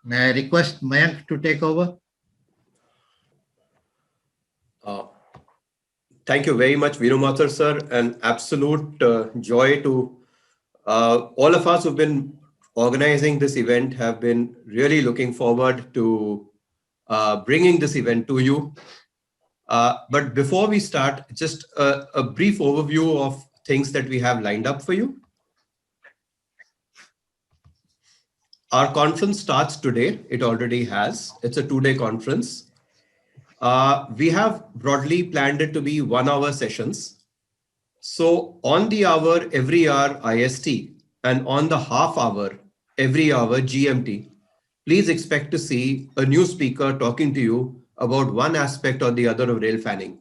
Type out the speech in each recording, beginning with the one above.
May I request Mayank to take over? Uh, Thank you very much, Vinu Mathur, sir. An absolute joy to all of us who've been organizing this event, have been really looking forward to bringing this event to you. But before we start, just a brief overview of things that we have lined up for you. Our conference starts today. It already has. It's a 2-day conference. We have broadly planned it to be 1-hour sessions. So on the hour, every hour IST, and on the half hour, every hour GMT, please expect to see a new speaker talking to you about one aspect or the other of rail fanning.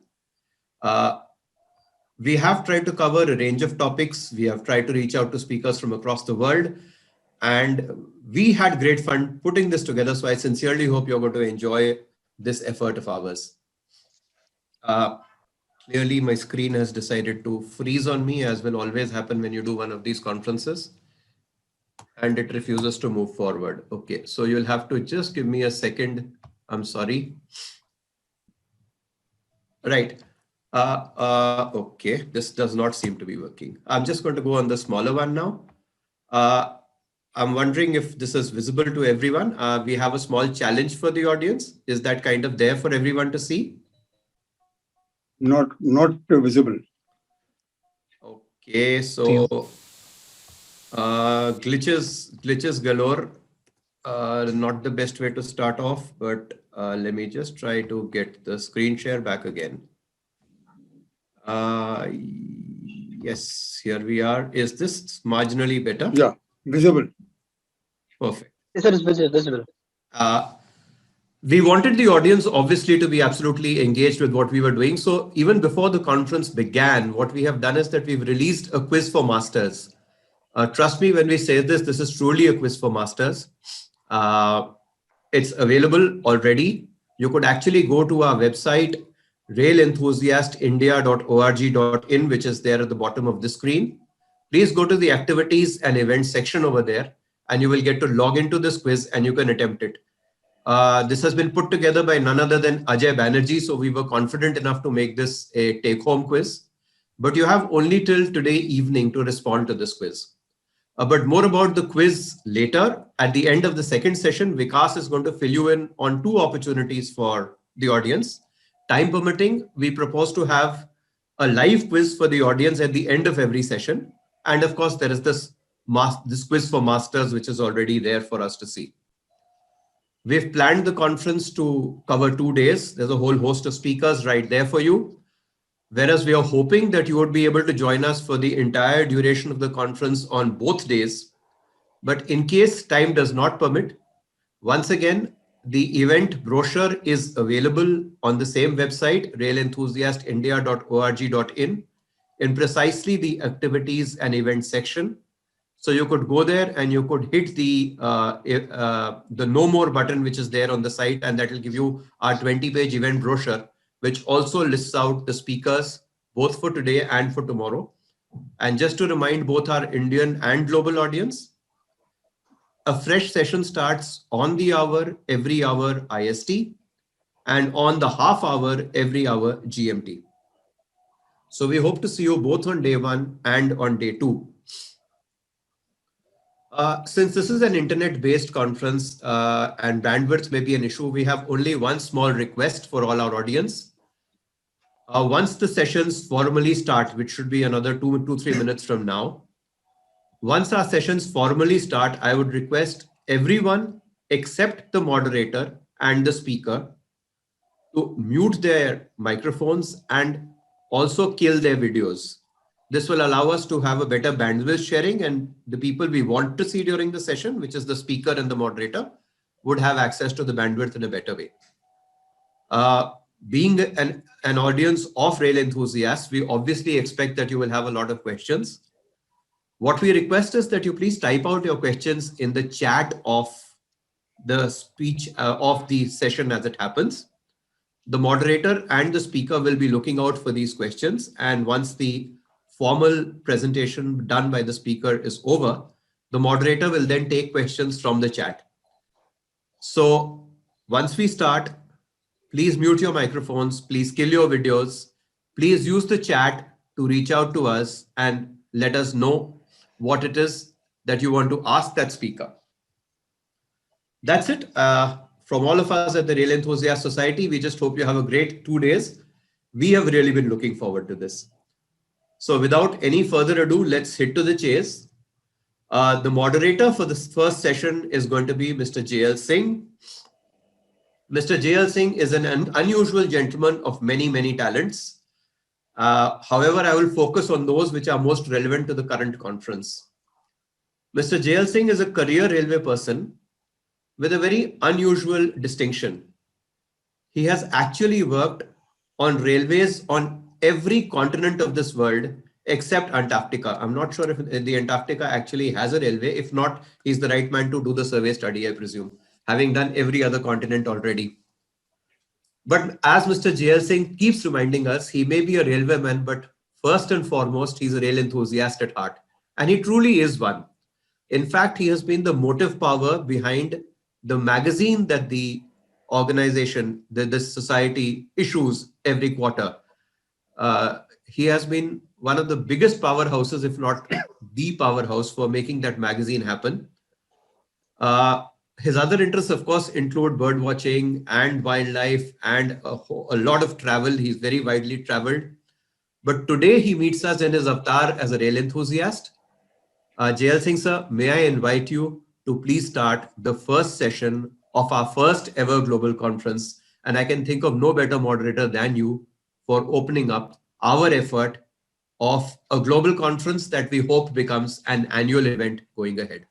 We have tried to cover a range of topics. We have tried to reach out to speakers from across the world, and we had great fun putting this together. So I sincerely hope you're going to enjoy this effort of ours. Clearly, my screen has decided to freeze on me, as will always happen when you do one of these conferences, and it refuses to move forward. Okay, so you'll have to just give me a second. I'm sorry. Right. Okay, this does not seem to be working. I'm just going to go on the smaller one now. I'm wondering if this is visible to everyone. We have a small challenge for the audience. Is that kind of there for everyone to see? Not visible. Okay, so glitches galore. Not the best way to start off, but let me just try to get the screen share back again. Yes, here we are. Is this marginally better? Yeah, visible. Perfect. Yes, sir, it's visible. We wanted the audience obviously to be absolutely engaged with what we were doing. So even before the conference began, what we have done is that we've released a quiz for masters. Trust me when we say this, this is truly a quiz for masters. It's available already. You could actually go to our website, railenthusiastindia.org.in, which is there at the bottom of the screen. Please go to the activities and events section over there, and you will get to log into this quiz and you can attempt it. This has been put together by none other than Ajay Banerjee, so we were confident enough to make this a take-home quiz. But you have only till today evening to respond to this quiz. But more about the quiz later. At the end of the second session, Vikas is going to fill you in on 2 opportunities for the audience. Time permitting, we propose to have a live quiz for the audience at the end of every session. And of course, there is this quiz for masters, which is already there for us to see. We've planned the conference to cover 2 days. There's a whole host of speakers right there for you. Whereas we are hoping that you would be able to join us for the entire duration of the conference on both days. But in case time does not permit, once again, the event brochure is available on the same website, railenthusiastindia.org.in, in precisely the activities and events section. So you could go there and you could hit the no more button, which is there on the site, and that will give you our 20-page event brochure, which also lists out the speakers, both for today and for tomorrow. And just to remind both our Indian and global audience, a fresh session starts on the hour, every hour IST, and on the half hour, every hour GMT. So we hope to see you both on day 1 and on day 2. Since this is an internet-based conference and bandwidth may be an issue, we have only one small request for all our audience. Once the sessions formally start, which should be another 2-3 minutes from now, once our sessions formally start, I would request everyone except the moderator and the speaker to mute their microphones and also kill their videos. This will allow us to have a better bandwidth sharing, and the people we want to see during the session, which is the speaker and the moderator, would have access to the bandwidth in a better way. Being an audience of rail enthusiasts, we obviously expect that you will have a lot of questions. What we request is that you please type out your questions in the chat of the speech of the session as it happens. The moderator and the speaker will be looking out for these questions, and once the formal presentation done by the speaker is over, the moderator will then take questions from the chat. So once we start, please mute your microphones, please kill your videos, please use the chat to reach out to us and let us know what it is that you want to ask that speaker. That's it. From all of us at the Rail Enthusiast Society, we just hope you have a great 2 days. We have really been looking forward to this. So without any further ado, let's hit to the chase. The moderator for this first session is going to be Mr. JL Singh. Mr. JL Singh is an unusual gentleman of many, many talents. However, I will focus on those which are most relevant to the current conference. Mr. JL Singh is a career railway person with a very unusual distinction. He has actually worked on railways on every continent of this world except Antarctica. I'm not sure if the Antarctica actually has a railway. If not, he's the right man to do the survey study, I presume, having done every other continent already. But as Mr. JL Singh keeps reminding us, he may be a railwayman, but first and foremost, he's a rail enthusiast at heart. And he truly is one. In fact, he has been the motive power behind the magazine that the organization, this society issues every quarter. He has been one of the biggest powerhouses, if not the powerhouse, for making that magazine happen. His other interests, of course, include bird watching and wildlife and a lot of travel. He's very widely traveled. But today he meets us in his avatar as a rail enthusiast. JL Singh sir, may I invite you to please start the first session of our first ever global conference. And I can think of no better moderator than you for opening up our effort of a global conference that we hope becomes an annual event going ahead.